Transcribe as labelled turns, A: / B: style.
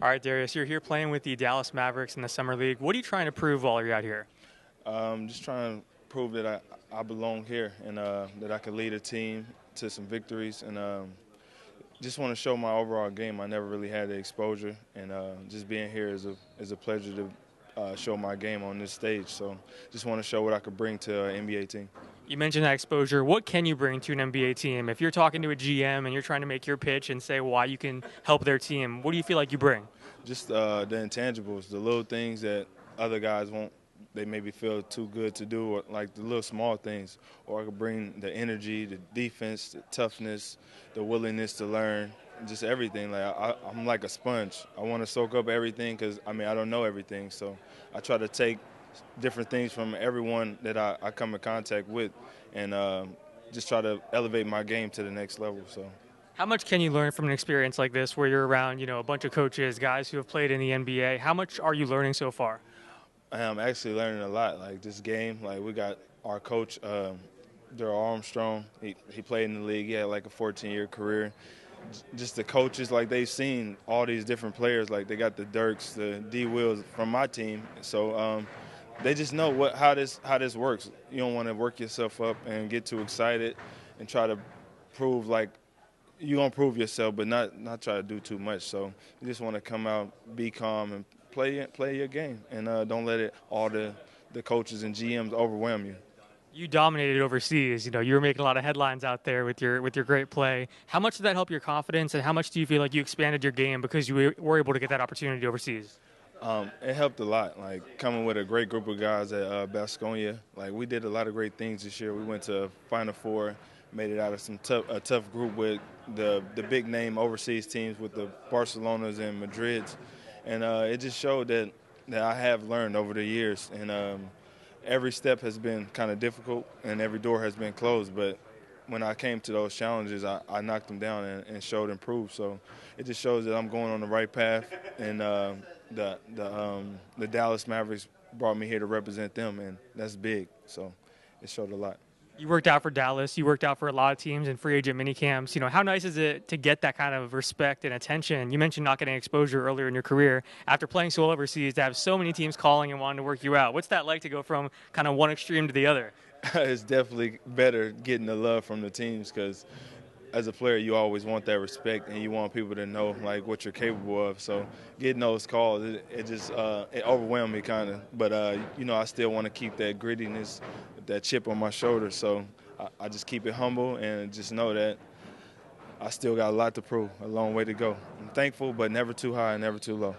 A: All right, Darius, you're here playing with the Dallas Mavericks in the Summer League. What are you trying to prove while you're out here?
B: Just trying to prove that I belong here and that I can lead a team to some victories and just want to show my overall game. I never really had the exposure, and just being here is a pleasure to show my game on this stage. So just want to show what I could bring to an NBA team.
A: You mentioned that exposure. What can you bring to an NBA team? If you're talking to a GM and you're trying to make your pitch and say why you can help their team, what do you feel like you bring?
B: Just the intangibles, the little things that other guys won't. They maybe feel too good to do, or like the little small things. Or I could bring the energy, the defense, the toughness, the willingness to learn, just everything. I'm like a sponge. I want to soak up everything because I don't know everything. So I try to take different things from everyone that I come in contact with, and just try to elevate my game to the next level. So.
A: How much can you learn from an experience like this where you're around, a bunch of coaches, guys who have played in the NBA? How much are you learning so far?
B: I'm actually learning a lot. Like this game, like we got our coach, Daryl Armstrong. He played in the league. He had like a 14-year career. Just the coaches, like they've seen all these different players. Like they got the Dirks, the D Wills from my team. So they just know how this works. You don't want to work yourself up and get too excited and try to prove like you're gonna prove yourself, but not try to do too much. So you just want to come out, be calm, and play your game, and don't let all the coaches and GMs overwhelm you.
A: You dominated overseas. You were making a lot of headlines out there with your great play. How much did that help your confidence, and how much do you feel like you expanded your game because you were able to get that opportunity overseas?
B: It helped a lot. Like coming with a great group of guys at Basconia. Like we did a lot of great things this year. We went to Final Four, made it out of a tough group with the big name overseas teams with the Barcelonas and Madrids, and it just showed that I have learned over the years. And every step has been kind of difficult, and every door has been closed. But when I came to those challenges, I knocked them down and showed improved. So it just shows that I'm going on the right path, and the Dallas Mavericks brought me here to represent them, and that's big. So it showed a lot.
A: You worked out for Dallas. You worked out for a lot of teams in free agent minicamps. How nice is it to get that kind of respect and attention? You mentioned not getting exposure earlier in your career. After playing so well overseas, to have so many teams calling and wanting to work you out. What's that like to go from kind of one extreme to the other?
B: It's definitely better getting the love from the teams because as a player, you always want that respect and you want people to know like what you're capable of. So getting those calls, it overwhelmed me kind of. But I still want to keep that grittiness, that chip on my shoulder. So I just keep it humble and just know that I still got a lot to prove, a long way to go. I'm thankful, but never too high and never too low.